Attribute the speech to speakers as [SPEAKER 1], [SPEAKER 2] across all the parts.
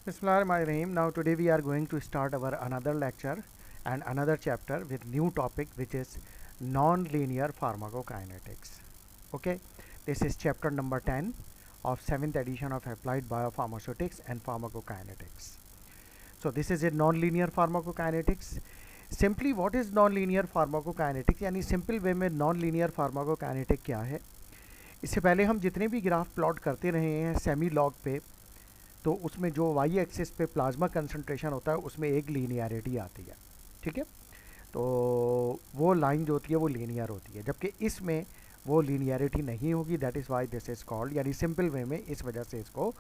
[SPEAKER 1] Bismillahirrahmanirrahim. Now today we are going to start our another lecture and another chapter with new topic which is non-linear pharmacokinetics. Okay, this is chapter number 10 of 7th edition of Applied Biopharmaceutics and Pharmacokinetics. So this is a non-linear pharmacokinetics. Simply what is non-linear pharmacokinetics यानी simple way में non-linear pharmacokinetic क्या है. इससे पहले हम जितने भी graph plot करते रहे हैं सेमी लॉग पे, तो उसमें जो वाई एक्सिस पे प्लाज्मा कंसंट्रेशन होता है उसमें एक लीनियरिटी आती है. ठीक है, तो वो लाइन जो होती है वो लीनियर होती है, जबकि इसमें वो लीनियरिटी नहीं होगी. That is why this is called, यानी सिंपल वे में इस वजह से इसको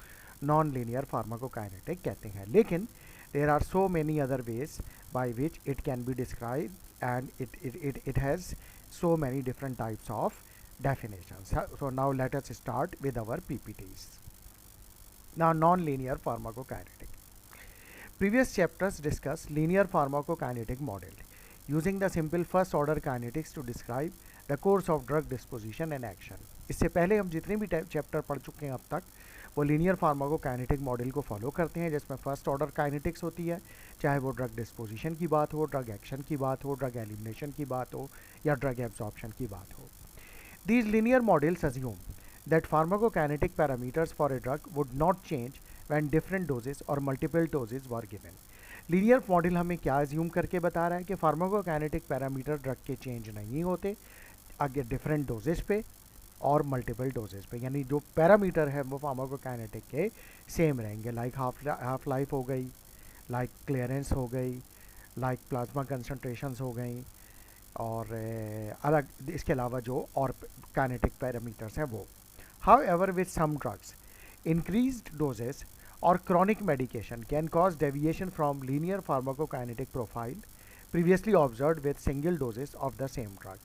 [SPEAKER 1] नॉन लीनियर फार्माकोकाइनेटिक कहते हैं. लेकिन there are so many other ways by which it can be describe and it has so many different types of definitions. So now let us start with our PPTs. Now non-linear pharmacokinetic. Previous chapters discuss linear pharmacokinetic model using the simple first order kinetics to describe the course of drug disposition and action. इससे पहले हम जितने भी chapter पढ़ चुके हैं अब तक वो लीनियर फार्माकोकाइनेटिक मॉडल को फॉलो करते हैं, जिसमें फर्स्ट ऑर्डर काइनेटिक्स होती है, चाहे वो ड्रग डिस्पोजिशन की बात हो, ड्रग एक्शन की बात हो, ड्रग एलिमिनेशन की बात हो या ड्रग एब्जॉर्प्शन की बात हो. These linear models assume that pharmacokinetic parameters for a drug would not change when different doses or multiple doses were given. Linear model हमें क्या अज्यूम करके बता रहा है कि फार्माकोकाइनेटिक पैरामीटर ड्रग के चेंज नहीं होते आगे डिफरेंट डोजेस पे और मल्टीपल डोजेस पे, यानी जो पैरामीटर है वो फार्माकोकाइनेटिक के सेम रहेंगे. लाइक हाफ लाइफ हो गई, लाइक क्लियरेंस हो गई, लाइक प्लाज्मा कंसंट्रेशंस हो गई, और अलग इसके अलावा जो और काइनेटिक पैरामीटर्स हैं वो. However with some drugs increased doses और chronic medication can cause deviation from linear pharmacokinetic profile previously observed with single doses of the same drug.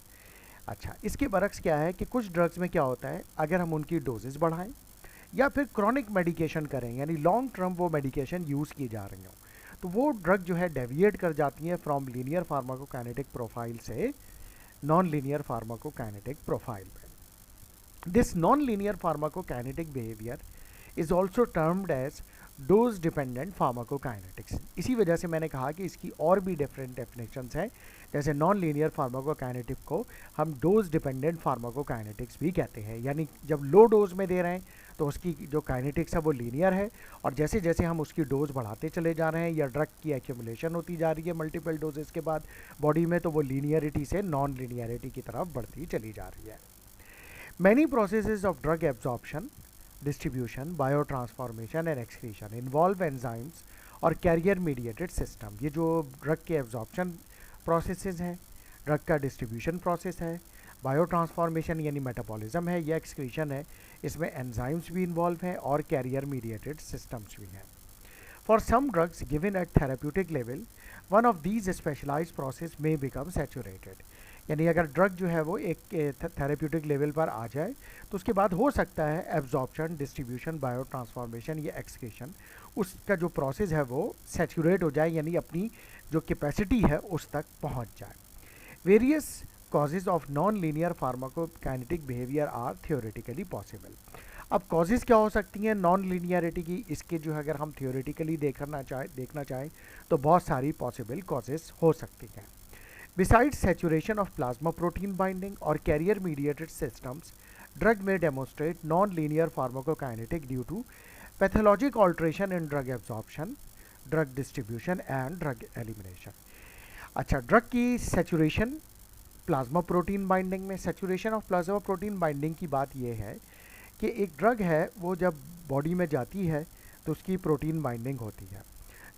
[SPEAKER 1] अच्छा, इसके बरक्स क्या है कि कुछ ड्रग्स में क्या होता है, अगर हम उनकी डोजेस बढ़ाएं या फिर क्रॉनिक मेडिकेशन करें, यानी लॉन्ग टर्म वो मेडिकेशन यूज़ की जा रही हो, तो वो ड्रग जो है डेविएट कर जाती है फ्रॉम लीनियर फार्माकोकाइनेटिक प्रोफाइल से नॉन लीनियर फार्माकोकाइनेटिक प्रोफाइल पे. This non linear pharmacokinetic behaviour is also termed as dose dependent pharmacokinetics. इसी वजह से मैंने कहा कि इसकी और भी डिफरेंट डेफिनेशंस हैं, जैसे नॉन लीनियर फार्माकोकाइनेटिक को हम डोज डिपेंडेंट फार्माकोकाइनेटिक्स भी कहते हैं, यानी जब लो डोज में दे रहे हैं तो उसकी जो काइनेटिक्स है वो लीनियर है, और जैसे जैसे हम उसकी डोज बढ़ाते चले जा रहे हैं या ड्रग की एक्यूमुलेशन होती जा रही है मल्टीपल डोजेस के बाद बॉडी में, तो वो लीनियरिटी से नॉन लीनियरिटी की तरफ बढ़ती चली जा रही है. Many processes of drug absorption, distribution, biotransformation and excretion involve enzymes और कैरियर मीडिएटेड सिस्टम. ये जो ड्रग के एब्जॉर्प्शन प्रोसेसेस हैं, ड्रग का डिस्ट्रीब्यूशन प्रोसेस है, बायो ट्रांसफॉर्मेशन यानी मेटाबॉलिज्म है, या एक्सक्रीशन है, इसमें एंजाइम्स भी इन्वॉल्व हैं और कैरियर मीडिएटेड सिस्टम्स भी हैं. For some drugs given at therapeutic level one of these specialised process में बिकम सैचुरेटेड. यानी अगर ड्रग जो है वो एक थेरेप्यूटिक लेवल पर आ जाए तो उसके बाद हो सकता है एब्जॉर्प्शन, डिस्ट्रीब्यूशन, बायो ट्रांसफॉर्मेशन या एक्सक्रीशन, उसका जो प्रोसेस है वो सैचुरेट हो जाए, यानी अपनी जो कैपेसिटी है उस तक पहुंच जाए. Various causes of non linear pharmacokinetic behaviour are theoretically possible. अब कॉजेज क्या हो सकती हैं नॉन लीनियरिटी की, इसके जो है अगर हम थियोरेटिकली देखना चाहें तो बहुत सारी पॉसिबल कॉजेज हो सकती हैं. Besides saturation of plasma protein binding or carrier mediated systems, drug may demonstrate non-linear pharmacokinetic due to pathologic alteration in drug absorption, drug distribution and drug elimination. अच्छा, ड्रग की saturation प्लाज्मा प्रोटीन बाइंडिंग में, saturation of plasma protein binding की बात यह है कि एक drug है वो जब बॉडी में जाती है तो उसकी प्रोटीन बाइंडिंग होती है.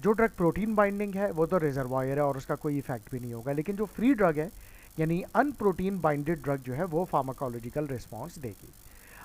[SPEAKER 1] जो ड्रग प्रोटीन बाइंडिंग है वो तो रिजर्वायर है और उसका कोई इफेक्ट भी नहीं होगा, लेकिन जो फ्री ड्रग है यानी अनप्रोटीन बाइंडेड ड्रग जो है वो फार्माकोलॉजिकल रिस्पॉन्स देगी.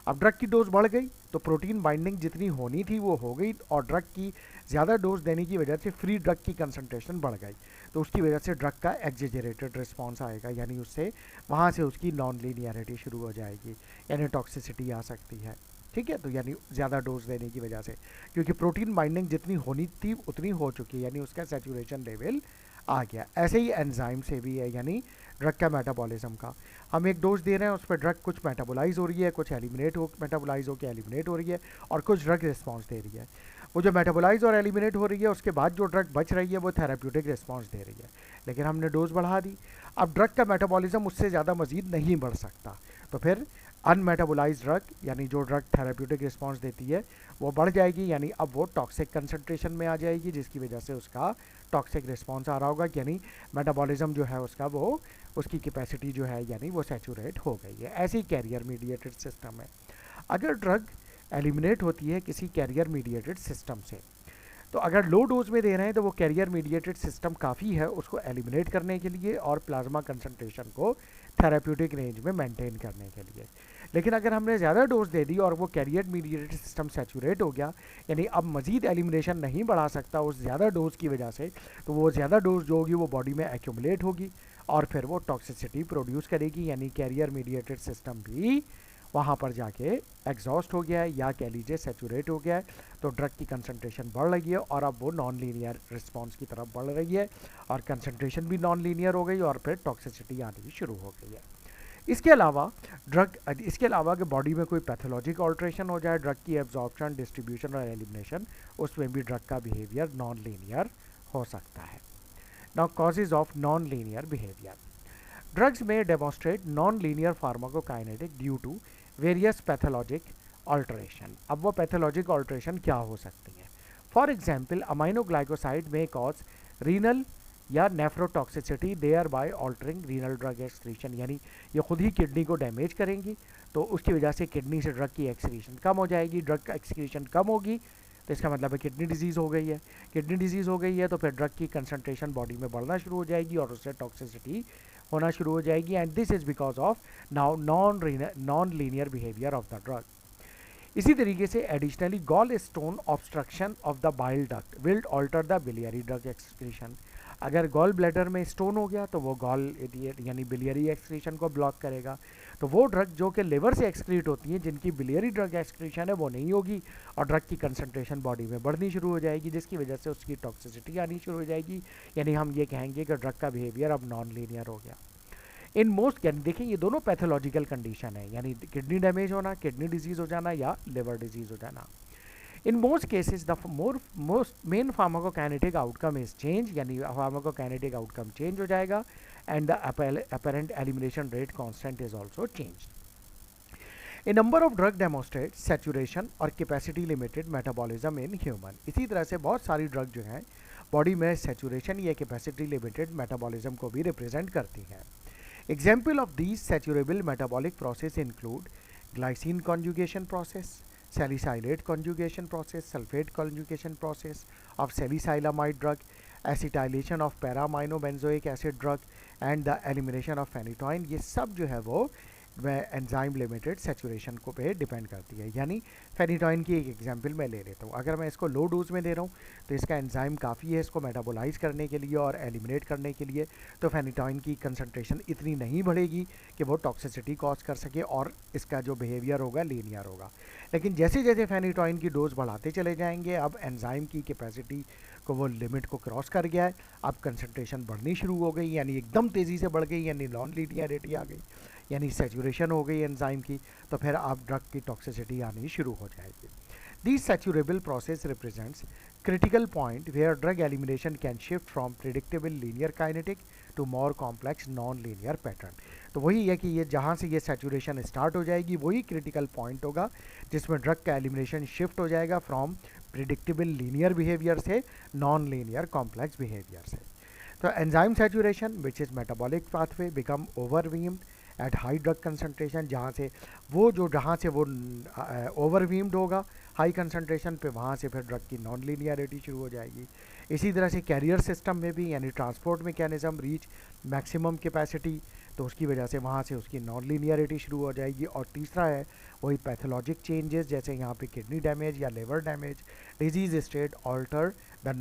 [SPEAKER 1] अब ड्रग की डोज बढ़ गई तो प्रोटीन बाइंडिंग जितनी होनी थी वो हो गई, और ड्रग की ज़्यादा डोज देने की वजह से फ्री ड्रग की कंसंट्रेशन बढ़ गई, तो उसकी वजह से ड्रग का एक्जेजरेटेड रिस्पॉन्स आएगा, यानी उससे वहाँ से उसकी नॉन लीनियरिटी शुरू हो जाएगी, यानी टॉक्सिसिटी आ सकती है. ठीक है, तो यानी ज़्यादा डोज देने की वजह से, क्योंकि प्रोटीन बाइंडिंग जितनी होनी थी उतनी हो चुकी है, यानी उसका सैचुरेशन लेवल आ गया. ऐसे ही एंजाइम से भी है, यानी ड्रग का मेटाबॉलिज्म का, हम एक डोज दे रहे हैं उस पर ड्रग कुछ मेटाबोलाइज हो रही है, कुछ एलिमिनेट हो मेटाबोलाइज हो के एलिमिनेट हो रही है, और कुछ ड्रग रिस्पॉन्स दे रही है. वो जो मेटाबोलाइज और एलिमिनेट हो रही है उसके बाद जो ड्रग बच रही है वो थेराप्यूटिक रिस्पॉन्स दे रही है, लेकिन हमने डोज बढ़ा दी। अब ड्रग का मेटाबॉलिज्म उससे ज़्यादा मजीद नहीं बढ़ सकता, तो फिर अनमेटाबोलाइज ड्रग यानी जो ड्रग थेराप्यूटिक रिस्पॉन्स देती है वो बढ़ जाएगी, यानी अब वो टॉक्सिक कंसंट्रेशन में आ जाएगी, जिसकी वजह से उसका टॉक्सिक रिस्पॉन्स आ रहा होगा, यानी मेटाबॉलिज्म जो है उसका वो उसकी कैपेसिटी जो है यानी वो सैचुरेट हो गई है। ऐसी कैरियर मीडिएटेड सिस्टम है। अगर ड्रग एलिमिनेट होती है किसी कैरियर मीडिएटेड सिस्टम से, तो अगर लो डोज में दे रहे हैं तो वो कैरियर मीडिएटेड सिस्टम काफ़ी है उसको एलिमिनेट करने के लिए और प्लाज्मा कंसंट्रेशन को थेराप्यूटिक रेंज में मेंटेन करने के लिए। लेकिन अगर हमने ज़्यादा डोज दे दी और वो कैरियर मीडिएटेड सिस्टम सैचुरेट हो गया, यानी अब मज़ीद एलिमिनेशन नहीं बढ़ा सकता उस ज़्यादा डोज की वजह से, तो वो ज़्यादा डोज जो होगी वो बॉडी में एक्यूमुलेट होगी और फिर वो टॉक्सिसिटी प्रोड्यूस करेगी, यानी कैरियर मीडिएटेड सिस्टम भी वहाँ पर जाके एग्जॉस्ट हो गया है या कह लीजिए सैचुरेट हो गया है, तो ड्रग की कंसंट्रेशन बढ़ रही है और अब वो नॉन लीनियर रिस्पॉन्स की तरफ बढ़ रही है और कंसंट्रेशन भी नॉन लीनियर हो गई और फिर टॉक्सिसिटी आनी शुरू हो गई है। इसके अलावा कि बॉडी में कोई पैथोलॉजिक ऑल्ट्रेशन हो जाए, ड्रग की एब्जॉर्प्शन, डिस्ट्रीब्यूशन और एलिमिनेशन, उसमें भी ड्रग का बिहेवियर नॉन लीनियर हो सकता है। Now causes of non linear behaviour. Drugs में demonstrate non linear pharmacokinetic due to various pathologic alteration. अब वो पैथोलॉजिक ऑल्ट्रेशन क्या हो सकती हैं? फॉर एग्जाम्पल अमाइनोग्लाइकोसाइड में कॉज रीनल या nephrotoxicity thereby altering renal drug excretion, यानी ये खुद ही किडनी को डैमेज करेंगी, तो उसकी वजह से किडनी से ड्रग की एक्सक्रीशन कम हो जाएगी। ड्रग का एक्सक्रीशन कम होगी तो इसका मतलब है किडनी डिजीज़ हो गई है। किडनी डिजीज़ हो गई है तो फिर ड्रग की कंसंट्रेशन बॉडी में बढ़ना शुरू हो जाएगी और उससे टॉक्सिसिटी होना शुरू हो जाएगी, and this is because of now non linear behaviour of the drug. इसी तरीके से additionally gall stone obstruction of the bile duct will alter the biliary drug excretion. अगर गॉल ब्लैडर में स्टोन हो गया तो वो गॉल यानी बिलियरी एक्सक्रीशन को ब्लॉक करेगा, तो वो ड्रग जो कि लिवर से एक्सक्रीट होती हैं जिनकी बिलियरी ड्रग एक्सक्रीशन है वो नहीं होगी और ड्रग की कंसंट्रेशन बॉडी में बढ़नी शुरू हो जाएगी, जिसकी वजह से उसकी टॉक्सिसिटी आनी शुरू हो जाएगी, यानी हम ये कहेंगे कि ड्रग का बिहेवियर अब नॉन लीनियर हो गया। इन मोस्ट, यानी देखिए ये दोनों पैथोलॉजिकल कंडीशन है, यानी किडनी डैमेज होना, किडनी डिजीज़ हो जाना या लिवर डिजीज़ हो जाना। In most cases the most main pharmacokinetic outcome is change, यानी फार्माकोकाइनेटिक आउटकम चेंज हो जाएगा and the apparent elimination rate constant is also changed. A number of drug demonstrate saturation और capacity limited metabolism in human. इसी तरह से बहुत सारी drug जो हैं बॉडी में सैचुरेशन या कैपेसिटी लिमिटेड मेटाबॉलिज्म को भी रिप्रेजेंट करती हैं। Example of these saturable metabolic process include glycine conjugation process, salicylate conjugation process, sulfate conjugation process of salicylamide drug, acetylation of para-aminobenzoic acid drug and the elimination of phenytoin। ये सब जो है वो enzyme limited saturation को पे depend करती है। यानी फेनिटॉइन की एक एग्जांपल मैं ले लेता हूँ, अगर मैं इसको लो डोज में दे रहा हूँ तो इसका एंजाइम काफ़ी है इसको मेटाबोलाइज करने के लिए और एलिमिनेट करने के लिए, तो फेनिटॉइन की कंसंट्रेशन इतनी नहीं बढ़ेगी कि वो टॉक्सिसिटी कॉज कर सके और इसका जो बिहेवियर होगा लीनियर होगा। लेकिन जैसे जैसे फेनिटॉइन की डोज बढ़ाते चले जाएंगे, अब एंजाइम की कैपेसिटी को वो लिमिट को क्रॉस कर गया है, अब कंसंट्रेशन बढ़नी शुरू हो गई, यानी एकदम तेज़ी से बढ़ गई, यानी नॉन लीनियरिटी आ गई, यानी सैचुरेशन हो गई एंजाइम की, तो फिर आप ड्रग की टॉक्सिसिटी आनी शुरू हो जाएगी। This saturable process represents critical point where drug elimination can shift from predictable linear kinetic to more complex non-linear pattern। तो वही है कि ये जहाँ से ये सैचुरेशन स्टार्ट हो जाएगी वही क्रिटिकल पॉइंट होगा जिसमें ड्रग का एलिमिनेशन शिफ्ट हो जाएगा फ्रॉम प्रिडिक्टेबल लीनियर बिहेवियर से नॉन लीनियर कॉम्प्लेक्स बिहेवियर से। तो enzyme saturation which is metabolic pathway become overwhelmed at high drug concentration, जहाँ से वो ओवरवीम्ड होगा हाई कंसंट्रेशन पे, वहाँ से फिर ड्रग की नॉन लीनियरिटी शुरू हो जाएगी। इसी तरह से कैरियर सिस्टम में भी, यानी transport mechanism reach maximum capacity, तो उसकी वजह से वहाँ से उसकी नॉन लीनियरिटी शुरू हो जाएगी। और तीसरा है वही पैथोलॉजिक चेंजेस, जैसे यहाँ पे किडनी डैमेज या liver damage, disease state alter the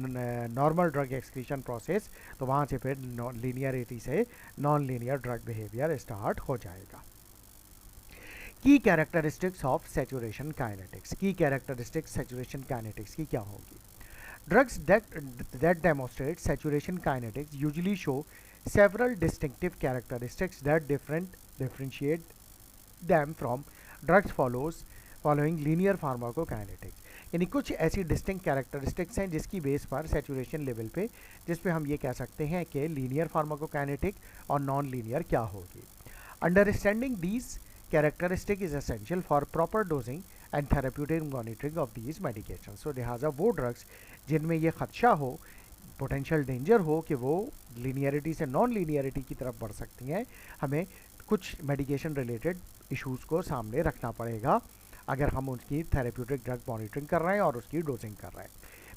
[SPEAKER 1] normal drug excretion process, तो वहाँ से फिर लीनियरिटी से non linear drug behaviour start हो जाएगा। की कैरेक्टरिस्टिक्स ऑफ सैचुरेशन काइनेटिक्स। की कैरेक्टरिस्टिक्स सैचुरेशन काइनेटिक्स की क्या होगी? Drugs that demonstrate saturation kinetics usually show several distinctive characteristics that differentiate them from drugs following linear pharmacokinetics। यानी कुछ ऐसी डिस्टिंक्ट कैरेक्टरिस्टिक्स हैं जिसकी बेस पर सैचुरेशन लेवल पे जिस पे हम ये कह सकते हैं कि लीनियर फार्माकोकाइनेटिक और नॉन लीनियर क्या होगी। Understanding these characteristic is essential for proper dosing and therapeutic monitoring of these medication. So लिहाजा वो ड्रग्स जिनमें ये खदशा हो, पोटेंशियल डेंजर हो कि वो लीनियरिटी से नॉन लीनियरिटी की तरफ बढ़ सकती हैं, हमें कुछ मेडिकेशन रिलेटेड इश्यूज़ को सामने रखना पड़ेगा अगर हम उसकी थेरेप्यूटिक ड्रग मॉनिटरिंग कर रहे हैं और उसकी डोजिंग कर रहे हैं।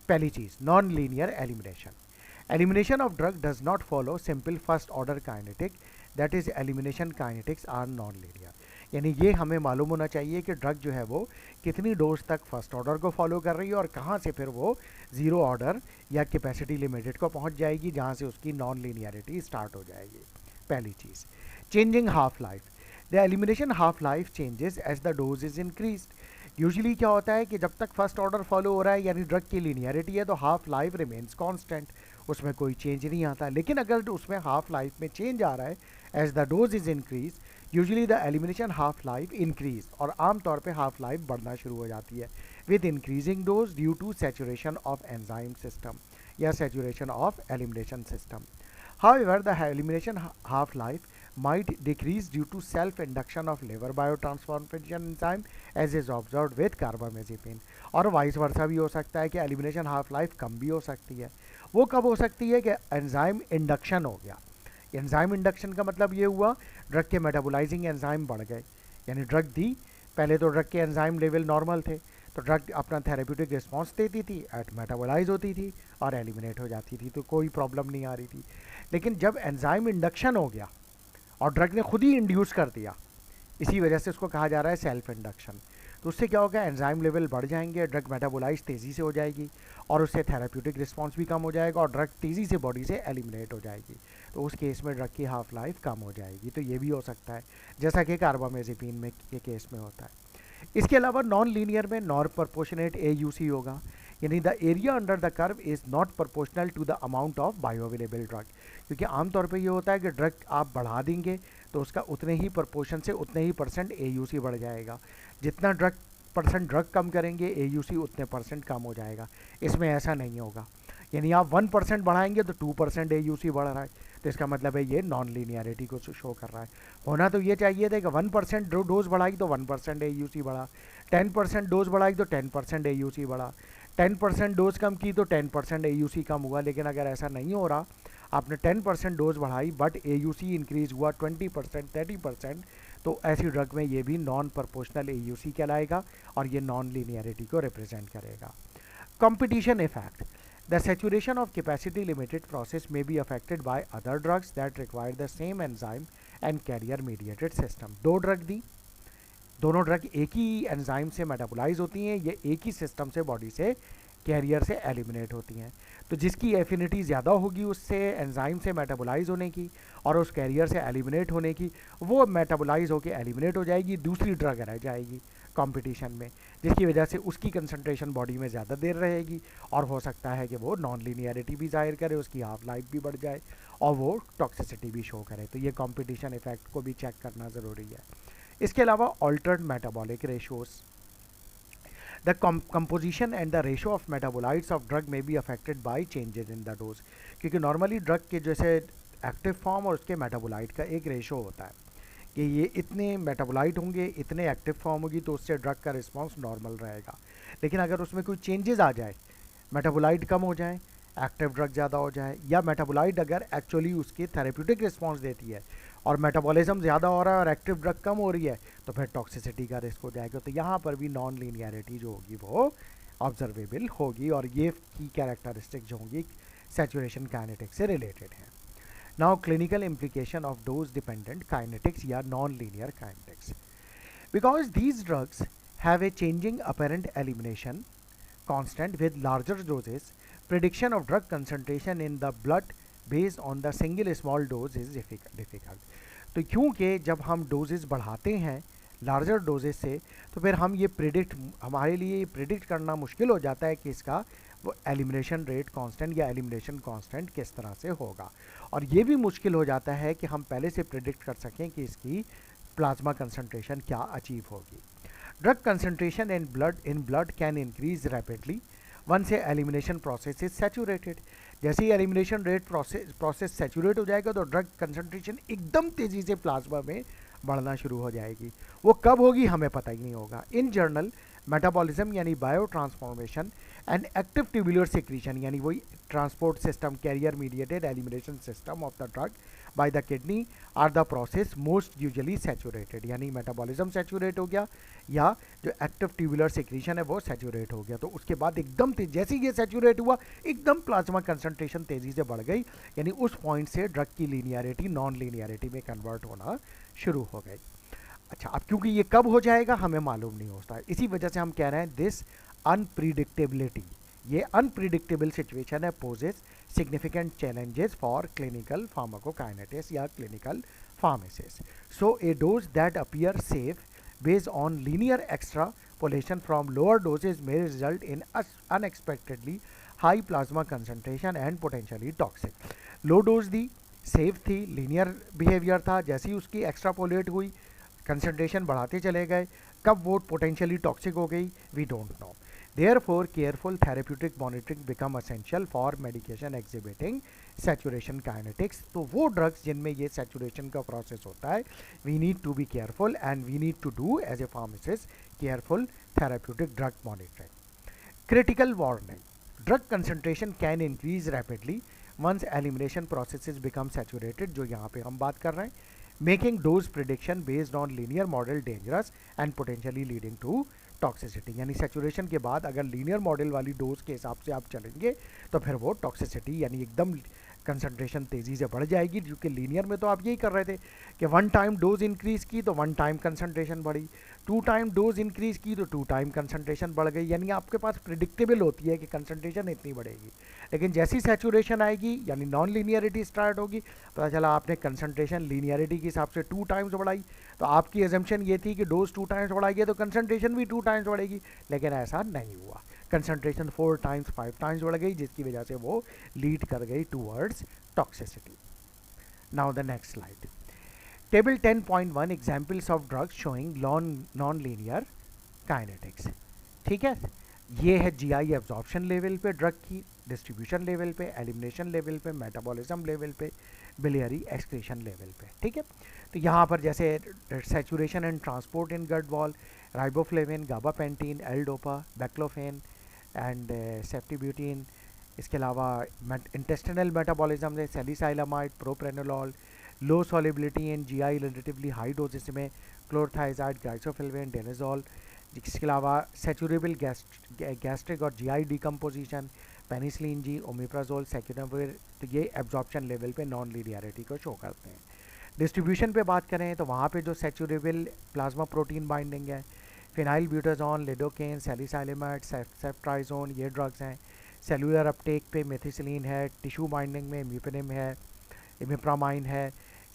[SPEAKER 1] पहली चीज़, non linear elimination. Elimination of drug does not follow simple first order kinetic, that is elimination kinetics are non linear. यानी ये हमें मालूम होना चाहिए कि ड्रग जो है वो कितनी डोज तक फर्स्ट ऑर्डर को फॉलो कर रही है और कहाँ से फिर वो ज़ीरो ऑर्डर या कैपेसिटी लिमिटेड को पहुँच जाएगी जहाँ से उसकी नॉन लीनियरिटी स्टार्ट हो जाएगी। पहली चीज़, changing half life. The elimination half life changes as the dose is increased. Usually क्या होता है कि जब तक फर्स्ट ऑर्डर फॉलो हो रहा है यानी ड्रग की लीनियरिटी है तो हाफ लाइफ रिमेन्स कांस्टेंट, उसमें कोई चेंज नहीं आता। लेकिन अगर उसमें हाफ लाइफ में चेंज आ रहा है as the dose is increase, usually the elimination half life increase, और आमतौर पे हाफ लाइफ बढ़ना शुरू हो जाती है with increasing dose due to saturation of enzyme system या saturation of elimination system. However the elimination half life might decrease due to self-induction of liver biotransformation enzyme as is observed with carbamazepine, और vice versa भी हो सकता है कि elimination half life कम भी हो सकती है। वो कब हो सकती है कि एंजाइम इंडक्शन हो गया। एंजाइम इंडक्शन का मतलब ये हुआ ड्रग के मेटाबोलाइजिंग एंजाइम बढ़ गए, यानी ड्रग दी, पहले तो ड्रग के एंजाइम लेवल नॉर्मल थे तो ड्रग अपना थेरेप्यूटिक रिस्पॉन्स देती थी, मेटाबोलाइज होती थी और एलिमिनेट हो जाती थी, तो कोई प्रॉब्लम नहीं आ रही थी। लेकिन जब एंजाइम इंडक्शन हो गया और ड्रग ने खुद ही इंड्यूस कर दिया, इसी वजह से उसको कहा जा रहा है सेल्फ इंडक्शन, तो उससे क्या होगा, एंजाइम लेवल बढ़ जाएंगे, ड्रग मेटाबोलाइज तेज़ी से हो जाएगी और उससे थेरेप्यूटिक रिस्पांस भी कम हो जाएगा और ड्रग तेज़ी से बॉडी से एलिमिनेट हो जाएगी, तो उस केस में ड्रग की हाफ लाइफ कम हो जाएगी। तो ये भी हो सकता है जैसा कि कार्बामेजेपिन में के केस में होता है। इसके अलावा नॉन लीनियर में नॉन प्रोपोर्शनेट AUC होगा, यानी the area under the curve is not proportional to the amount of bioavailable drug, क्योंकि आमतौर पे ये होता है कि ड्रग आप बढ़ा देंगे तो उसका उतने ही प्रपोर्शन से उतने ही परसेंट AUC बढ़ जाएगा, जितना परसेंट ड्रग कम करेंगे AUC उतने परसेंट कम हो जाएगा। इसमें ऐसा नहीं होगा, यानी आप 1% बढ़ाएंगे तो 2% AUC बढ़ रहा है, तो इसका मतलब है ये नॉन लीनियरिटी को शो कर रहा है। होना तो ये चाहिए था कि 1% डोज बढ़ाई तो 1% AUC बढ़ा, 10% डोज बढ़ाई तो 10% AUC बढ़ा, 10% डोज कम की तो 10% AUC कम हुआ। लेकिन अगर ऐसा नहीं हो रहा, आपने 10% डोज बढ़ाई बट AUC इंक्रीज हुआ 20% 30%, तो ऐसी ड्रग में ये भी नॉन प्रोपोर्शनल AUC कहलाएगा और ये नॉन लीनियरिटी को रिप्रेजेंट करेगा। Competition effect. The saturation of capacity limited process may be affected by other drugs that require the same enzyme and carrier mediated system। दो ड्रग दी, दोनों ड्रग एक ही enzyme से metabolise होती हैं, ये एक ही सिस्टम से बॉडी से कैरियर से एलिमिनेट होती हैं, तो जिसकी एफिनिटी ज़्यादा होगी उससे एंजाइम से मेटाबोलाइज होने की और उस कैरियर से एलिमिनेट होने की, वो मेटाबोलाइज होकर एलिमिनेट हो जाएगी, दूसरी ड्रग रह जाएगी कंपटीशन में, जिसकी वजह से उसकी कंसंट्रेशन बॉडी में ज़्यादा देर रहेगी और हो सकता है कि वो नॉन लीनियरिटी भी जाहिर करे, उसकी हाफ लाइफ भी बढ़ जाए और वो टॉक्सिसिटी भी शो करे। तो ये कंपटीशन इफेक्ट को भी चेक करना ज़रूरी है। इसके अलावा altered metabolic ratios. The composition and the ratio of metabolites of drug may be affected by changes in the dose, क्योंकि नॉर्मली ड्रग के जैसे एक्टिव फॉर्म और उसके मेटाबोलाइट का एक रेशो होता है कि ये इतने मेटाबोलाइट होंगे, इतने एक्टिव फॉर्म होगी, तो उससे ड्रग का रिस्पांस नॉर्मल रहेगा। लेकिन अगर उसमें कोई चेंजेस आ जाए, मेटाबोलाइट कम हो जाए, एक्टिव ड्रग ज़्यादा हो जाए, या मेटाबोलाइट अगर एक्चुअली उसकी थेरेप्यूटिक रिस्पांस देती है और मेटाबॉलिज्म ज़्यादा हो रहा है और एक्टिव ड्रग कम हो रही है, तो फिर टॉक्सिसिटी का रिस्क हो जाएगा। तो यहाँ पर भी नॉन लीनियरिटी जो होगी वो ऑब्जर्वेबल होगी और ये की कैरेक्टरिस्टिक जो होंगी सैचुरेशन काइनेटिक्स से रिलेटेड है। Now clinical implication of dose dependent kinetics या non-linear kinetics. Because these drugs have a changing apparent elimination constant with larger doses, prediction of drug concentration in the blood based on the single small dose is difficult. तो क्योंकि जब हम doses बढ़ाते हैं larger doses से, तो फिर हम ये हमारे लिए प्रिडिक्ट करना मुश्किल हो जाता है कि इसका वो एलिमिनेशन रेट कांस्टेंट या एलिमिनेशन कांस्टेंट किस तरह से होगा, और ये भी मुश्किल हो जाता है कि हम पहले से प्रिडिक्ट कर सकें कि इसकी प्लाज्मा कंसंट्रेशन क्या अचीव होगी। Drug concentration in blood can increase rapidly once a elimination process is saturated. जैसे ही एलिमिनेशन रेट प्रोसेस सैचुरेट हो जाएगा तो ड्रग कंसंट्रेशन एकदम तेज़ी से प्लाज्मा में बढ़ना शुरू हो जाएगी. वो कब होगी हमें पता ही नहीं होगा. इन जर्नल मेटाबॉलिज्म यानी bio transformation and active tubular secretion यानी वही transport system carrier mediated elimination system of the drug by the kidney are the process most usually saturated. यानी मेटाबॉलिज्म सैचुरेट हो गया या जो एक्टिव ट्यूबुलर सिक्रीशन है वो सैचुरेट हो गया, तो उसके बाद एकदम जैसे ही ये सैचुरेट हुआ एकदम प्लाज्मा कंसंट्रेशन तेज़ी से बढ़ गई. यानी उस पॉइंट से ड्रग की लीनियरिटी नॉन लीनियरिटी में कन्वर्ट होना शुरू हो गई. अच्छा, अब क्योंकि ये कब हो जाएगा हमें मालूम नहीं होता है, इसी वजह से हम कह रहे हैं दिस अनप्रिडिक्टेबिलिटी, ये अनप्रिडिक्टेबल सिचुएशन है poses significant challenges for clinical pharmacokinetics या clinical pharmacies. So a dose that appears safe based on linear extrapolation from lower doses may result in unexpectedly high plasma concentration and potentially toxic. Low dose the, safe थी, linear behaviour था, जैसे ही उसकी extrapolate हुई concentration बढ़ाते चले गए, कब वो पोटेंशियली टॉक्सिक हो गई we don't know. Therefore, careful therapeutic monitoring become essential for medication exhibiting saturation kinetics. तो वो ड्रग्स जिनमें ये saturation का प्रोसेस होता है, we need to be careful and we need to do as a pharmacist careful therapeutic drug monitoring. Critical warning: drug concentration can increase rapidly once elimination processes become saturated, जो यहाँ पे हम बात कर रहे हैं, making dose prediction based on linear model dangerous and potentially leading to toxicity. यानी saturation के बाद अगर लीनियर मॉडल वाली डोज के हिसाब से आप चलेंगे तो फिर वो टॉक्सिसिटी यानी एकदम कंसंट्रेशन तेज़ी से बढ़ जाएगी, क्योंकि लीनियर में तो आप यही कर रहे थे कि 1 टाइम डोज इंक्रीज़ की तो 1 टाइम कंसंट्रेशन बढ़ी, 2 टाइम डोज इंक्रीज़ की तो 2 टाइम कंसंट्रेशन बढ़ गई. यानी आपके पास प्रिडिक्टेबल होती है कि कंसंट्रेशन इतनी बढ़ेगी. लेकिन जैसी सैचुरेशन आएगी यानी नॉन लीनियरिटी स्टार्ट होगी, पता चला आपने कंसंट्रेशन लीनियरिटी के हिसाब से 2 टाइम्स बढ़ाई, तो आपकी एजम्पशन ये थी कि डोज 2 टाइम्स बढ़ाएगी तो कंसंट्रेशन भी 2 टाइम्स बढ़ेगी, लेकिन ऐसा नहीं हुआ. कंसंट्रेशन 4 टाइम्स 5 टाइम्स बढ़ गई, जिसकी वजह से वो लीड कर गई towards toxicity. Now the next slide. Table 10.1 examples of drugs showing non linear kinetics. ठीक है, ये है जीआई एब्जॉर्प्शन लेवल पे ड्रग की, डिस्ट्रीब्यूशन लेवल पे, एलिमिनेशन लेवल पे, मेटाबॉलिज्म लेवल पे, बिलियरी एक्सक्रीशन लेवल पे. ठीक है, तो यहाँ पर जैसे saturation and transport in gut wall, riboflavin, gabapentin, L dopa, baclofen and ceftibuten. इसके अलावा इंटेस्टिनल मेटाबॉलिज्म है सैलिसाइलामाइड, प्रोप्रेनोलॉल. लो सॉलिबिलिटी इन जीआई रिलेटिवली हाई डोजेस में क्लोरथाइजाइड, ग्लाइसोफिल्वेन, डेनिजोल. इसके अलावा सैचुरेबल गैस्ट्रिक और GI decomposition, penicillin G, omeprazole, saquinavir. तो ये absorption level पे नॉन लीनियरिटी को शो करते हैं. डिस्ट्रीब्यूशन पे बात करें तो वहाँ पे जो सैचुरेबल प्लाज्मा प्रोटीन बाइंडिंग है, phenylbutazone, lidocaine, salicylamide, ceftriaxone, ये ड्रग्स हैं. सेलुलर अपटेक पे मेथिसिलिन है, टिश्यू बाइंडिंग में म्यूपिनिम है, इमिप्रामाइन है.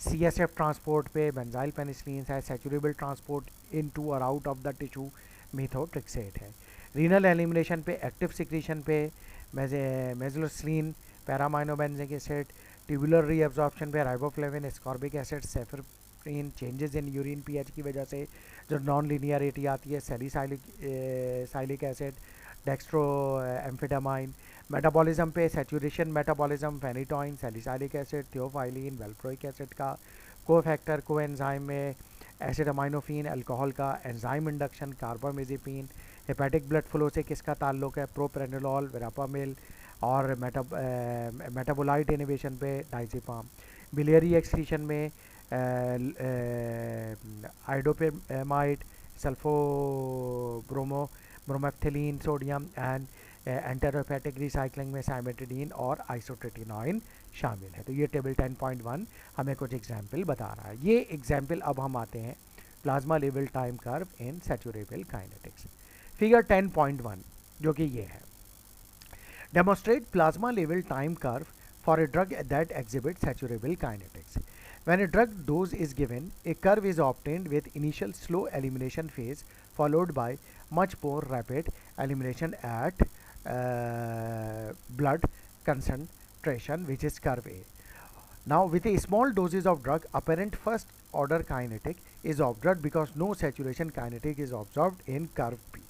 [SPEAKER 1] CSF ट्रांसपोर्ट पे बेंजाइल पेनिसिलिन है. सैचुरेबल ट्रांसपोर्ट इन टू और out of the tissue methotrexate है. रीनल एलिमिनेशन पे, एक्टिव सिक्रीशन पे mezlocillin, paraaminobenzoic acid. Tubular reabsorption पे riboflavin, ascorbic acid, cephapirin. Changes in urine pH की वजह से जो नॉन लीनियरिटी आती है, salicylic acid, dextroamphetamine. Metabolism पे saturation metabolism, phenytoin, salicylic acid, theophylline, valproic acid का. कोफैक्टर कोएंजाइम में एसिटामाइनोफिन, अल्कोहल का. Enzyme induction, carbamazepine. Hepatic blood flow से किसका ताल्लुक है, प्रोप्रेनोलॉल, वेरापामिल. और मेटाबोलाइट इनिवेशन पे डाइजेपाम. बिलियरी एक्सक्रीशन में आइडोपेमाइड, ब्रोमेफ्थिलीन सोडियम एंड एंटेरोहेपेटिक रिसाइक्लिंग में साइमेटिडीन और आइसोट्रेटिनॉइन शामिल है. तो ये टेबल 10.1 हमें कुछ एग्जाम्पल बता रहा है. ये एग्जाम्पल अब हम आते हैं plasma level time curve in saturable kinetics. Figure 10.1 जो कि ये है. Demonstrate plasma level time curve for a drug that exhibits saturable kinetics. When a drug dose is given, a curve is obtained with initial slow elimination phase followed by much more rapid elimination at blood concentration, which is curve A. Now, with a small doses of drug, apparent first order kinetic is observed because no saturation kinetic is observed in curve B.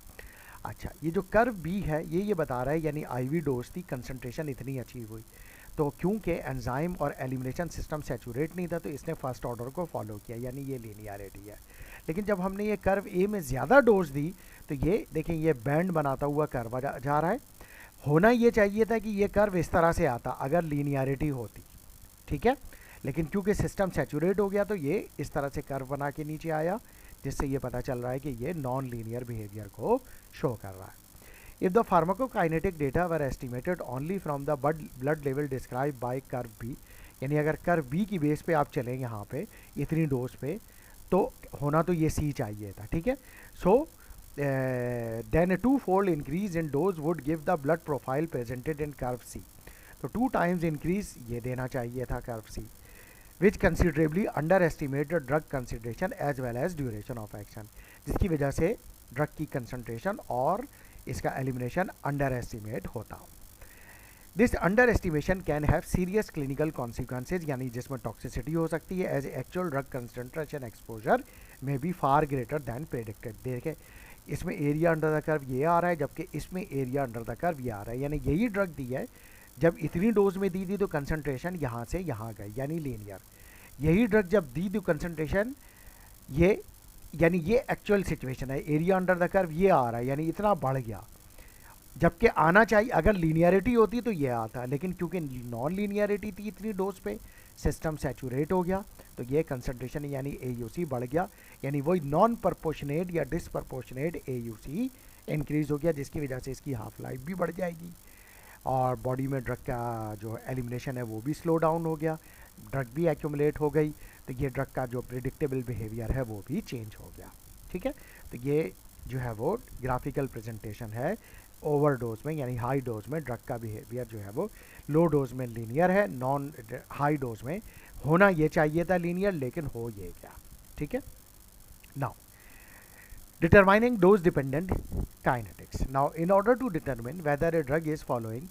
[SPEAKER 1] अच्छा, ये जो curve B है ये बता रहा है यानी IV dose थी, कंसंट्रेशन इतनी अचीव हुई, तो क्योंकि एंजाइम और एलिमिनेशन सिस्टम सैचुरेट नहीं था तो इसने फर्स्ट ऑर्डर को फॉलो किया, यानी ये लीनियरिटी है। लेकिन जब हमने ये कर्व ए में ज़्यादा डोज दी तो ये देखें ये बैंड बनाता हुआ कर्व जा रहा है। होना ये चाहिए था कि ये कर्व इस तरह से आता अगर लीनियरिटी होती, ठीक है, लेकिन क्योंकि सिस्टम सैचुरेट हो गया तो ये इस तरह से कर्व बना के नीचे आया, जिससे ये पता चल रहा है कि ये नॉन लीनियर बिहेवियर को शो कर रहा है। If the pharmacokinetic data were estimated only from the blood level describe by curve B, यानी अगर कर्व बी की बेस पे आप चलें यहाँ पे इतनी डोज पे, तो होना तो ये सी चाहिए था, ठीक है। So then two fold increase in dose would give the blood profile presented in curve C, तो 2 टाइम्स इंक्रीज ये देना चाहिए था curve C, which considerably under estimated drug concentration as well as duration of action, जिसकी वजह से drug की concentration और इसका एलिमिनेशन अंडर एस्टिमेट होता। This under estimation can have serious clinical consequences, यानी जिसमें टॉक्सिसिटी हो सकती है, as actual drug concentration exposure में be far greater than predicted. देखें इसमें एरिया अंडर द कर्व ये आ रहा है, जबकि इसमें एरिया अंडर द कर्व ये आ रहा है, यानी यही ड्रग दी है, जब इतनी डोज में दी थी तो कंसंट्रेशन यहाँ से यहाँ गई, यानी लीनियर। यही ड्रग जब दी थी कंसंट्रेशन ये, यानी ये एक्चुअल सिचुएशन है, एरिया अंडर द कर्व ये आ रहा है, यानी इतना बढ़ गया, जबकि आना चाहिए अगर लीनियरिटी होती तो ये आता, लेकिन क्योंकि नॉन लीनियरिटी थी इतनी डोज पे, सिस्टम सैचुरेट हो गया, तो ये कंसंट्रेशन यानी AUC बढ़ गया, यानी वही नॉन प्रपोर्शनेट या डिसप्रपोर्शनेट AUC इंक्रीज हो गया, जिसकी वजह से इसकी हाफ लाइफ भी बढ़ जाएगी और बॉडी में ड्रग का जो एलिमिनेशन है वो भी स्लो डाउन हो गया, ड्रग भी एक्यूमुलेट हो गई, तो ये ड्रग का जो प्रिडिक्टेबल बिहेवियर है वो भी चेंज हो गया, ठीक है। तो ये जो है वो ग्राफिकल प्रेजेंटेशन है ओवरडोज में, यानी हाई डोज में ड्रग का बिहेवियर जो है वो लो डोज में लीनियर है, नॉन हाई डोज में होना ये चाहिए था लीनियर, लेकिन हो ये गया, ठीक है। Now determining dose dependent kinetics. Now in order to determine whether a drug is following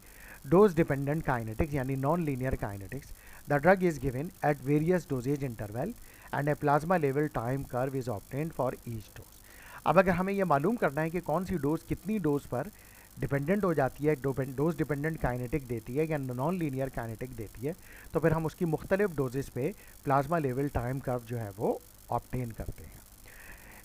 [SPEAKER 1] dose dependent kinetics यानी non linear kinetics, the drug is given at various dosage interval and a plasma level time curve is obtained for each dose. अब अगर हमें ये मालूम करना है कि कौन सी डोज कितनी डोज पर डिपेंडेंट हो जाती है, डोज डिपेंडेंट काइनेटिक देती है या नॉन लीनियर काइनेटिक देती है, तो फिर हम उसकी मुख्तलिफ डोजेस पे प्लाज्मा लेवल टाइम कर्व जो है वो ऑब्टेन करते हैं।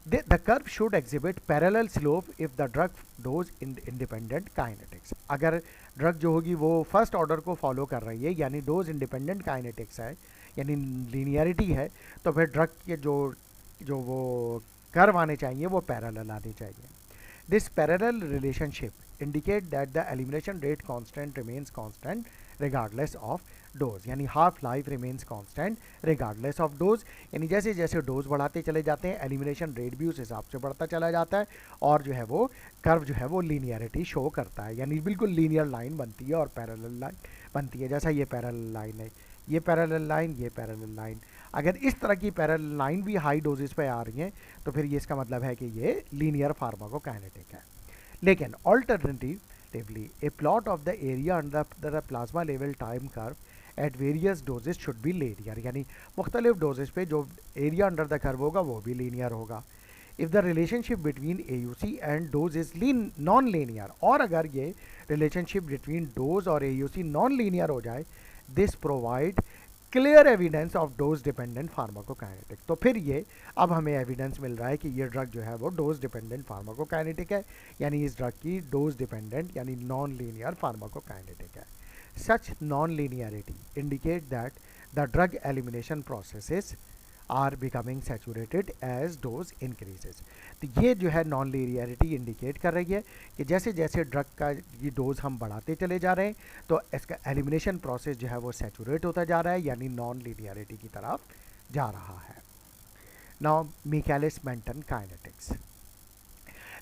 [SPEAKER 1] The curve should exhibit parallel slope if the drug dose independent kinetics. अगर ड्रग जो होगी वो फर्स्ट ऑर्डर को फॉलो कर रही है, यानी डोज इंडिपेंडेंट काइनेटिक्स है, यानी लीनियरिटी है, तो फिर ड्रग के जो वो कर्व आने चाहिए वो पैरेलल आने चाहिए। This parallel relationship indicate that the elimination rate constant remains constant regardless of dose, यानी half life remains constant regardless of dose, यानी जैसे जैसे डोज बढ़ाते चले जाते हैं एलिमिनेशन रेट भी उस हिसाब से बढ़ता चला जाता है, और जो है वो कर्व जो है वो लीनियरिटी शो करता है, यानी बिल्कुल लीनियर लाइन बनती है और पैरेलल लाइन बनती है, जैसा ये पैरेलल लाइन है, ये पैरेलल लाइन, ये पैरेलल लाइन। अगर इस तरह की पैरेलल लाइन भी हाई डोजेस पे आ रही हैं तो फिर ये इसका मतलब है कि ये लीनियर फार्माकोकाइनेटिक है। लेकिन alternatively A plot of the area under the plasma level time curve at various doses should be linear, यानी मुख्तलिफ डोजेस पे जो एरिया अंडर द कर्व होगा वो भी लीनियर होगा। If the relationship between AUC and dose is non linear, और अगर ये रिलेशनशिप बिटवीन डोज और AUC नॉन लीनियर हो जाए, this provide clear evidence of dose dependent pharmacokinetic, तो फिर ये अब हमें एविडेंस मिल रहा है कि ये ड्रग जो है वो डोज डिपेंडेंट फार्माकोकाइनेटिक है, यानी इस ड्रग की डोज डिपेंडेंट यानी नॉन लीनियर फार्माकोकाइनेटिक है। Such non-linearity indicate that the drug elimination processes are becoming saturated as dose increases. तो ये जो है नॉन लीनियरिटी इंडिकेट कर रही है कि जैसे जैसे ड्रग का ये डोज हम बढ़ाते चले जा रहे हैं तो इसका एलिमिनेशन प्रोसेस जो है वो सैचुरेट होता जा रहा है, यानी नॉन लीनियरिटी की तरफ जा रहा है। Now Michaelis Menten kinetics.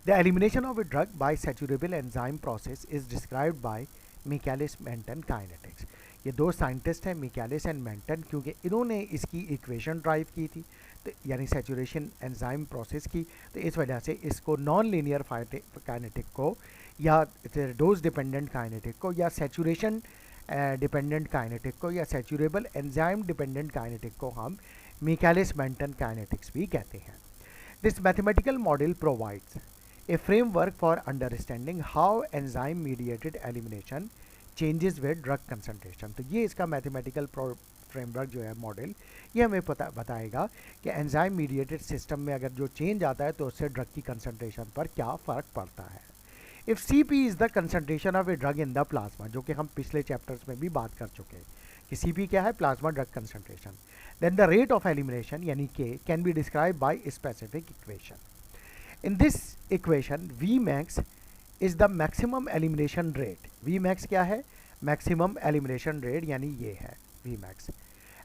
[SPEAKER 1] The elimination of a drug by saturable enzyme process is described by Michaelis Menten kinetics. ये दो साइंटिस्ट हैं मिचालिस एंड मेंटन, क्योंकि इन्होंने इसकी इक्वेशन ड्राइव की थी, तो यानी सैचुरेशन एंजाइम प्रोसेस की, तो इस वजह से इसको नॉन लीनियर काइनेटिक को या डोज डिपेंडेंट काइनेटिक को या सैचुरेशन डिपेंडेंट काइनेटिक को या सैचुरेबल एंजाइम डिपेंडेंट काइनेटिक को हम मिचालिस-मेंटन काइनेटिक्स भी कहते हैं। This mathematical model provides a framework for understanding how enzyme mediated elimination changes with drug concentration। तो ये इसका मैथमेटिकल फ्रेमवर्क जो है मॉडल, ये हमें बताएगा कि एंजाइम मीडिएटेड सिस्टम में अगर जो चेंज आता है तो उससे ड्रग की कंसंट्रेशन पर क्या फ़र्क पड़ता है। If CP is the concentration of a drug in the plasma, जो कि हम पिछले चैप्टर्स में भी बात कर चुके हैं कि CP क्या है, plasma drug concentration, then the rate of elimination यानी K can be describe by specific equation. In this equation Vmax is the maximum elimination rate। Vmax क्या है, maximum elimination rate यानी ये है Vmax,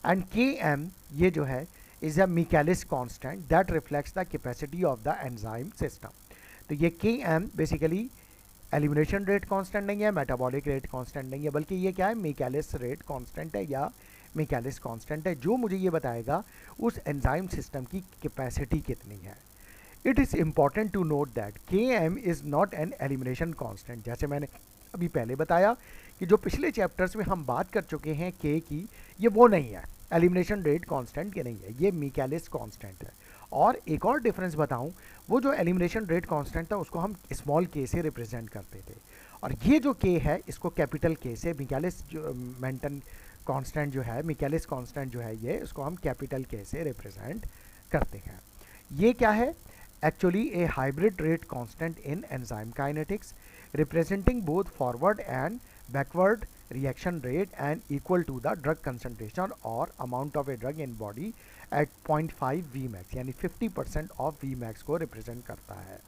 [SPEAKER 1] and Km ये जो है is a Michaelis constant that reflects the capacity of the enzyme system। तो ये Km basically elimination rate constant नहीं है, metabolic rate constant नहीं है, बल्कि ये क्या है, Michaelis rate constant है या Michaelis constant है, जो मुझे ये बताएगा उस enzyme system की capacity कितनी है। It is important to note that Km is not an elimination constant। जैसे मैंने अभी पहले बताया कि जो पिछले चैप्टर्स में हम बात कर चुके हैं K की, ये वो नहीं है, एलिमिनेशन रेट कांस्टेंट के नहीं है, ये मिचालिस कांस्टेंट है। और एक और डिफरेंस बताऊं, वो जो एलिमिनेशन रेट कांस्टेंट था उसको हम स्मॉल k से रिप्रेजेंट करते थे, और ये जो K है इसको कैपिटल K से, मिचालिस मेंटन कांस्टेंट जो है, मिचालिस कांस्टेंट जो है ये, उसको हम कैपिटल K से रिप्रेजेंट करते हैं। ये क्या है, actually a hybrid rate constant in enzyme kinetics representing both forward and backward reaction rate and equal to the drug concentration or amount of a drug in body at 0.5 Vmax, यानी 50% of Vmax को represent करता है।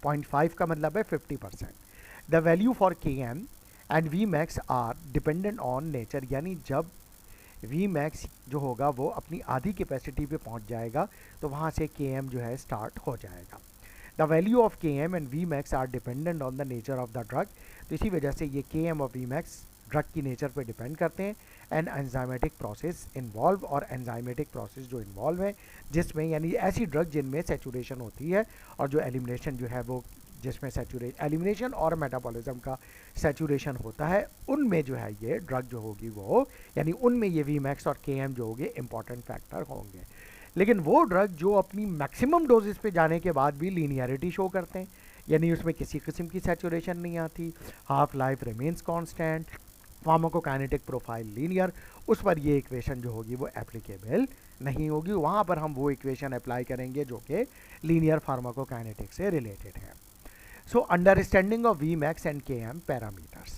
[SPEAKER 1] 0.5 का मतलब है 50%। The value for Km and Vmax are dependent on nature, यानी जब Vmax जो होगा वो अपनी आधी कैपेसिटी पे पहुंच जाएगा तो वहाँ से Km जो है स्टार्ट हो जाएगा। The value of Km and Vmax are dependent on the nature of the drug. तो इसी वजह से ये Km और Vmax ड्रग की नेचर पे डिपेंड करते हैं। एंड एंजाइमेटिक प्रोसेस इन्वॉल्व, और एंजाइमेटिक प्रोसेस जो इन्वॉल्व है जिसमें, यानी ऐसी ड्रग जिनमें सेचुरेशन होती है और जो एलिमिनेशन जो है वो जिसमें एलिमिनेशन और मेटाबॉलिज्म का सैचुरेशन होता है, उनमें जो है ये ड्रग जो होगी वो, यानी उनमें ये Vmax और Km जो होंगे इंपॉर्टेंट फैक्टर होंगे। लेकिन वो ड्रग जो अपनी मैक्सिमम डोजेस पे जाने के बाद भी लीनियरिटी शो करते हैं, यानी उसमें किसी किस्म की सैचुरेशन नहीं आती, half life remains constant, pharmacokinetic profile linear, उस पर ये इक्वेशन जो होगी वो एप्लीकेबल नहीं होगी। वहाँ पर हम वो इक्वेशन अप्लाई करेंगे जो कि लीनियर फार्माकोकाइनेटिक से रिलेटेड है। So understanding of Vmax and Km parameters.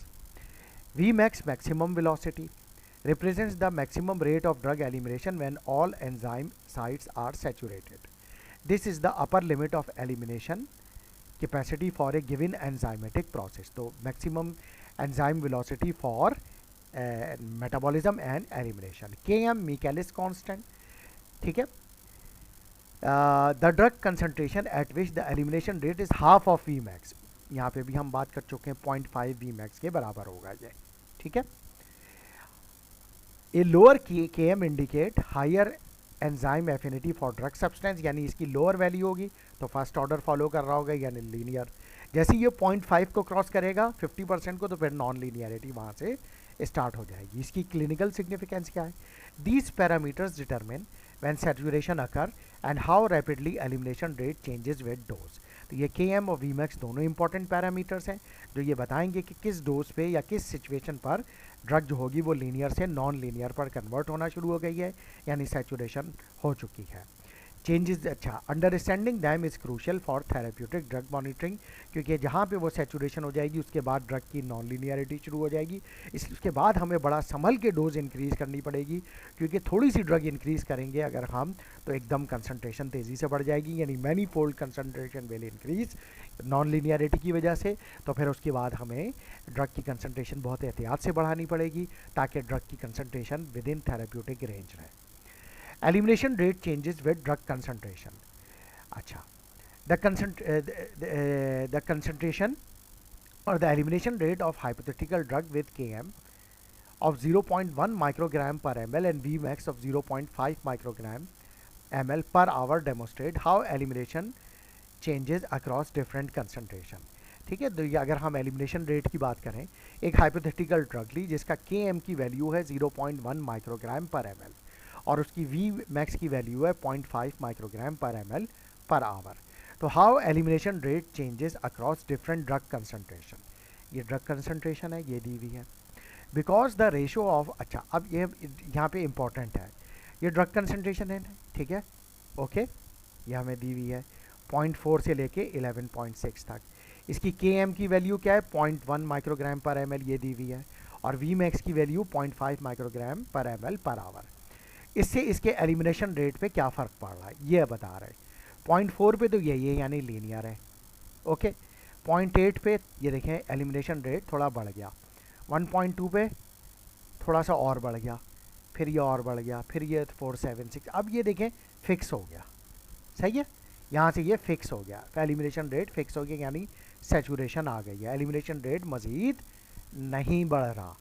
[SPEAKER 1] Vmax maximum velocity represents the maximum rate of drug elimination when all enzyme sites are saturated. This is the upper limit of elimination capacity for a given enzymatic process. तो maximum enzyme velocity for metabolism and elimination. Km Michaelis constant, ठीक है। The drug concentration eight which the elimination rate is half of Vmax, यहाँ पे भी हम बात कर चुके हैं 0.5 Vmax के बराबर होगा ये, ठीक है। A lower Km indicate higher enzyme affinity for drug substance, यानी इसकी लोअर वैल्यू होगी तो फर्स्ट ऑर्डर फॉलो कर रहा होगा यानी लीनियर। जैसे ये 0.5 को क्रॉस करेगा 50% को, तो फिर नॉन लीनियरिटी वहाँ से स्टार्ट हो जाएगी। इसकी क्लिनिकल सिग्निफिकेंस क्या है, these parameters determine when saturation occur and how rapidly elimination rate changes with dose. तो ये Km और Vmax दोनों इंपॉर्टेंट पैरामीटर्स हैं जो ये बताएंगे कि किस डोज पे या किस सिचुएशन पर ड्रग जो होगी वो लीनियर से नॉन लीनियर पर कन्वर्ट होना शुरू हो गई है, यानी सैचुरेशन हो चुकी है। चेंजेस, अच्छा, understanding them is crucial for therapeutic drug monitoring, क्योंकि जहाँ पे वो सैचुरेशन हो जाएगी उसके बाद ड्रग की नॉन लीनियरिटी शुरू हो जाएगी। इसके बाद हमें बड़ा संभल के डोज इंक्रीज़ करनी पड़ेगी, क्योंकि थोड़ी सी ड्रग इंक्रीज़ करेंगे अगर हम तो एकदम कंसनट्रेशन तेज़ी से बढ़ जाएगी, यानी many fold concentration will increase non linearity की वजह से। तो फिर उसके बाद हमें ड्रग की कंसनट्रेशन बहुत एहतियात से बढ़ानी पड़ेगी ताकि ड्रग की concentration within therapeutic range रहे। Elimination rate changes with drug concentration, अच्छा, द कंसंट्रेशन और the elimination rate of hypothetical drug with Km of 0.1 microgram per ml and Vmax of 0.5 microgram ml per hour demonstrate how elimination changes across different concentration। ठीक है, तो ये अगर हम elimination rate की बात करें, एक हाइपोथेटिकल ड्रग ली जिसका Km की वैल्यू है 0.1 माइक्रोग्राम पर ml और उसकी वी मैक्स की वैल्यू है 0.5 माइक्रोग्राम पर ml पर आवर। तो how elimination rate changes across different drug concentration, ये ड्रग कंसंट्रेशन है, ये दी हुई है। बिकॉज द रेशो ऑफ, अच्छा अब ये यहाँ पे इम्पॉर्टेंट है, ये ड्रग कंसंट्रेशन है, ठीक है, ओके, ये हमें दी हुई है 0.4 से लेके 11.6 तक। इसकी Km की वैल्यू क्या है, 0.1 माइक्रोग्राम पर ml, ये दी हुई है, और Vmax की वैल्यू 0.5 माइक्रोग्राम पर ml पर आवर। इससे इसके एलिमिनेशन रेट पे क्या फ़र्क पड़ रहा है ये बता रहे हैं। 0.4 पे तो यही है यानी लीनियर है, ओके। 0.8 पे ये देखें एलिमिनेशन रेट थोड़ा बढ़ गया, 1.2 पे थोड़ा सा और बढ़ गया, फिर ये और बढ़ गया, फिर ये 476, अब ये देखें फिक्स हो गया, सही है, यहाँ से ये फिक्स हो गया, तो एलिमिनेशन रेट फिक्स हो गया यानी सैचुरेशन आ गई है, एलिमिनेशन रेट मज़ीद नहीं बढ़ रहा,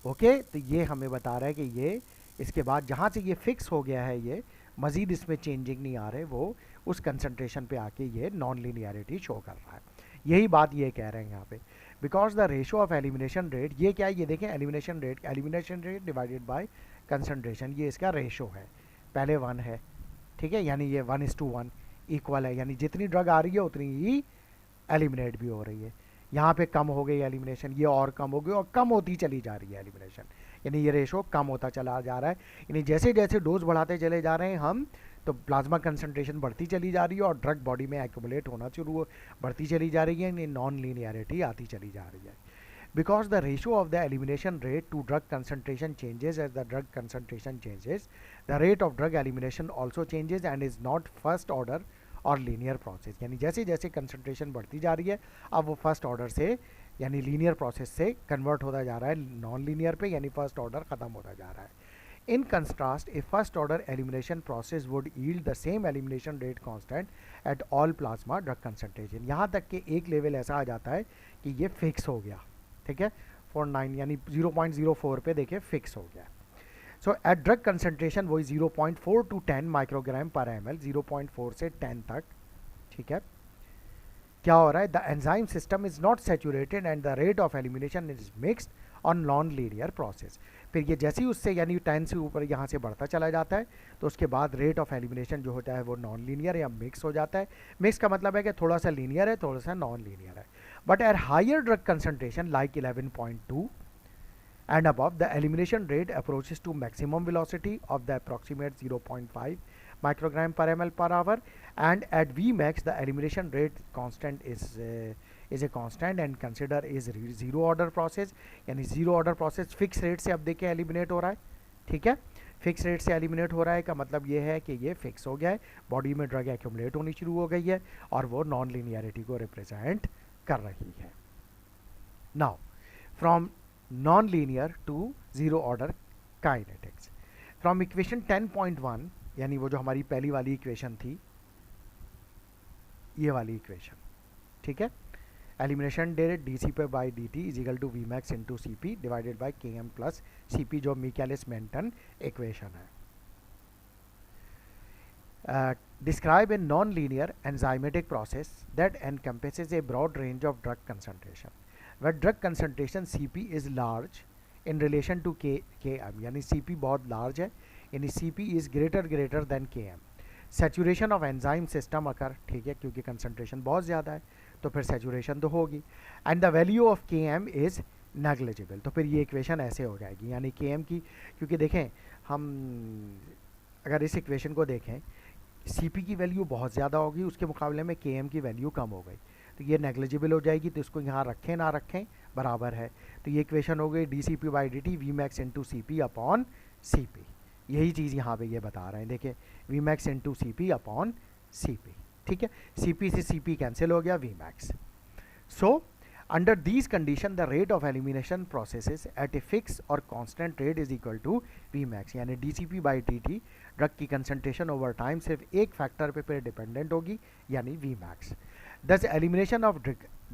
[SPEAKER 1] ओके। तो ये हमें बता रहा है कि ये इसके बाद जहाँ से ये फिक्स हो गया है, ये मज़ीद इसमें चेंजिंग नहीं आ रहे, वो उस कंसंट्रेशन पे आके ये नॉन लीनियरिटी शो कर रहा है। यही बात ये कह रहे हैं यहाँ पे, because the ratio of elimination rate, ये क्या है, ये देखें elimination rate divided by concentration, ये इसका रेशो है, पहले 1 है, ठीक है, यानी ये 1:1 इक्वल है, यानी जितनी ड्रग आ रही है उतनी ही एलिमिनेट भी हो रही है। यहाँ पे कम हो गई एलिमिनेशन, ये और कम हो गई और कम होती चली जा रही है एलिमिनेशन, यानी ये रेशो कम होता चला जा रहा है, यानी जैसे जैसे डोज बढ़ाते चले जा रहे हैं हम, तो प्लाज्मा कंसंट्रेशन बढ़ती चली जा रही है और ड्रग बॉडी में एक्यूमुलेट होना बढ़ती चली जा रही है, यानी नॉन लीनियरिटी आती चली जा रही है। Because the ratio of the elimination rate to drug concentration changes as the drug concentration changes, the rate of drug elimination also changes and is not first order और लीनियर प्रोसेस, यानी जैसे जैसे concentration बढ़ती जा रही है अब वो फर्स्ट ऑर्डर से यानी लीनियर प्रोसेस से कन्वर्ट होता जा रहा है नॉन लीनियर पे, यानी फर्स्ट ऑर्डर ख़त्म होता जा रहा है। In contrast A first order elimination process would yield the same elimination rate constant at all plasma drug concentration, यहाँ तक कि एक लेवल ऐसा आ जाता है कि ये फिक्स हो गया, ठीक है, 49 यानी 0.04 पे देखिए फिक्स हो गया। सो एट ड्रग कंसंट्रेशन वही 0.4 to 10 माइक्रोग्राम पर ml, 0.4 से 10 तक, ठीक है, क्या हो रहा है, the enzyme system is not saturated and the rate of elimination is mixed on non linear process. फिर ये जैसे ही उससे यानी 10 से ऊपर यहाँ से बढ़ता चला जाता है तो उसके बाद रेट ऑफ एलिमिनेशन जो होता है वो नॉन लीनियर या मिक्स हो जाता है। मिक्स का मतलब है कि थोड़ा सा लीनियर है, थोड़ा सा नॉन लीनियर है। But at higher drug concentration like 11.2 and above, the elimination rate approaches to maximum velocity of the approximate 0.5 microgram per ml per hour, and at Vmax the elimination rate constant is a constant and consider is zero order process, यानी zero order process fixed rate से अब देखिए eliminate हो रहा है, ठीक है, fix rate से एलिमिनेट हो रहा है का मतलब ये है कि ये फिक्स हो गया है, बॉडी में ड्रग एक्यूमुलेट होनी शुरू हो गई है और वो नॉन लीनियरिटी को रिप्रेजेंट कर रही है। Now from non linear to zero order kinetics, from equation 10.1 यानी वो जो हमारी पहली वाली इक्वेशन थी, ये वाली इक्वेशन, ठीक है, एलिमिनेशन रेट डी पे by D T is equal to V max into C P divided by K M plus C P, जो मिकेलिस मेंटन इक्वेशन है। Describe a non-linear enzymatic process that encompasses a broad range of drug concentration, where drug concentration Cp is large in relation to Km, यानी Cp बहुत large है, यानी Cp is greater than Km। Saturation of enzyme system occur, ठीक है, क्योंकि concentration बहुत ज़्यादा है तो फिर saturation तो होगी, and the value of Km is negligible, तो फिर ये इक्वेशन ऐसे हो जाएगी, यानी Km की, क्योंकि देखें हम अगर इस इक्वेशन को देखें Cp की वैल्यू बहुत ज़्यादा होगी, उसके मुकाबले में Km की वैल्यू कम हो गई, तो ये नेग्लिजिबल हो जाएगी, तो इसको यहाँ रखें ना रखें बराबर है, तो ये इक्वेशन हो गई dCp by dt V max into C P upon C P. यही चीज़ यहाँ पे ये बता रहे हैं, देखिए V max into C P upon C P, ठीक है, सी पी से सी पी कैंसिल हो गया, V max. So under these condition the rate of elimination processes at a fixed or constant rate is equal to Vmax, यानी dCp by dt drug की concentration over time सिर्फ एक factor पे dependent होगी, यानी Vmax। Thus elimination of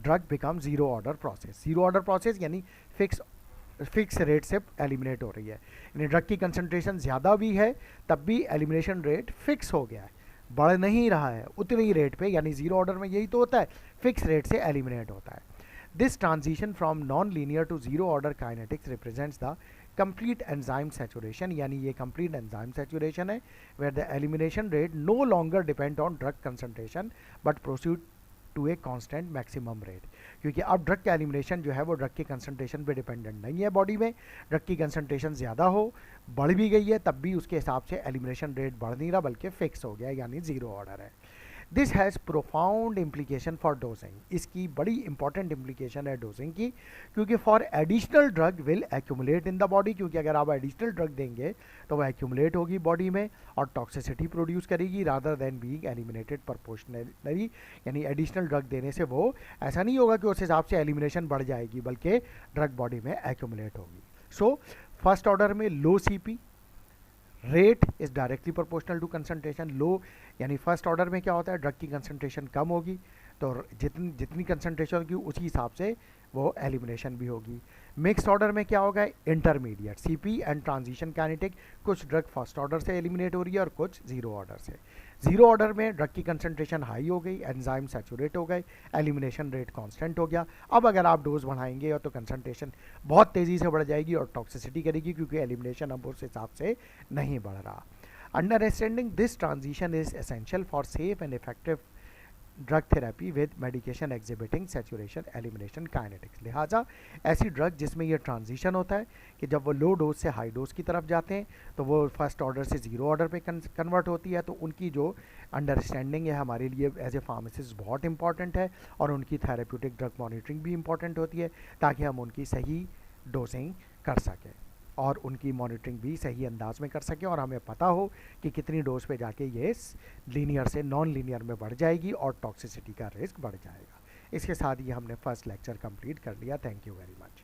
[SPEAKER 1] drug becomes zero order process, zero order process यानी fix rate से eliminate हो रही है, यानी ड्रग की कंसंट्रेशन ज़्यादा भी है तब भी एलिमिनेशन रेट फिक्स हो गया है, बढ़ नहीं रहा है उतनी रेट पे, यानी जीरो ऑर्डर में यही तो होता है, फिक्स रेट से एलिमिनेट होता है। This transition from non-linear to zero order kinetics represents the complete enzyme saturation, यानी ये complete enzyme saturation है, where the elimination rate no longer depend on drug concentration but proceed to a constant maximum rate, क्योंकि अब drug का elimination जो है वो drug की कंसंट्रेशन पे डिपेंडेंट नहीं है बॉडी में. ड्रग की कंसंट्रेशन ज़्यादा हो, बढ़ भी गई है, तब भी उसके हिसाब से एलिमिनेशन रेट बढ़ नहीं रहा बल्कि फिक्स हो गया, यानी ज़ीरो ऑर्डर है. This has profound implication for dosing. इसकी बड़ी इंपॉर्टेंट इम्प्लीकेशन है डोजिंग की, क्योंकि for additional drug will accumulate in the body, क्योंकि अगर आप एडिशनल ड्रग देंगे तो वह एक्यूमुलेट होगी बॉडी में और टॉक्सिसिटी प्रोड्यूस करेगी rather than being eliminated proportionally. यानी एडिशनल ड्रग देने से वो ऐसा नहीं होगा कि उस हिसाब से एलिमिनेशन बढ़ जाएगी, बल्कि ड्रग बॉडी में एक्यूमुलेट होगी. सो फर्स्ट ऑर्डर में low CP rate is directly proportional to concentration. Low यानी फर्स्ट ऑर्डर में क्या होता है, ड्रग की कंसंट्रेशन कम होगी तो जितनी कंसंट्रेशन होगी उसी हिसाब से वो एलिमिनेशन भी होगी. मिक्स्ड ऑर्डर में क्या होगा, intermediate CP and transition kinetic. कुछ ड्रग फर्स्ट ऑर्डर से एलिमिनेट हो रही है और कुछ जीरो ऑर्डर से. जीरो ऑर्डर में ड्रग की कंसंट्रेशन हाई हो गई, एंजाइम सैचुरेट हो गए, एलिमिनेशन रेट कांस्टेंट हो गया. अब अगर आप डोज बढ़ाएंगे तो कंसंट्रेशन बहुत तेज़ी से बढ़ जाएगी और टॉक्सिसिटी करेगी, क्योंकि एलिमिनेशन अब उस हिसाब से नहीं बढ़ रहा. Understanding this transition is essential for safe and effective drug therapy with medication exhibiting saturation elimination kinetics. लिहाजा ऐसी ड्रग जिसमें ये ट्रांजिशन होता है कि जब वो लो डोज से हाई डोज की तरफ जाते हैं तो वो फर्स्ट ऑर्डर से ज़ीरो ऑर्डर पे कन्वर्ट होती है, तो उनकी जो अंडरस्टैंडिंग है हमारे लिए एज ए फार्मासिस्ट बहुत इंपॉर्टेंट है, और उनकी थेरेप्यूटिक ड्रग मॉनिटरिंग भी इंपॉर्टेंट होती है ताकि हम उनकी सही डोजिंग कर सकें और उनकी मॉनिटरिंग भी सही अंदाज में कर सकें, और हमें पता हो कि कितनी डोज पे जाके ये लीनियर से नॉन लीनियर में बढ़ जाएगी और टॉक्सिसिटी का रिस्क बढ़ जाएगा. इसके साथ ही हमने फर्स्ट लेक्चर कंप्लीट कर लिया. Thank you very much.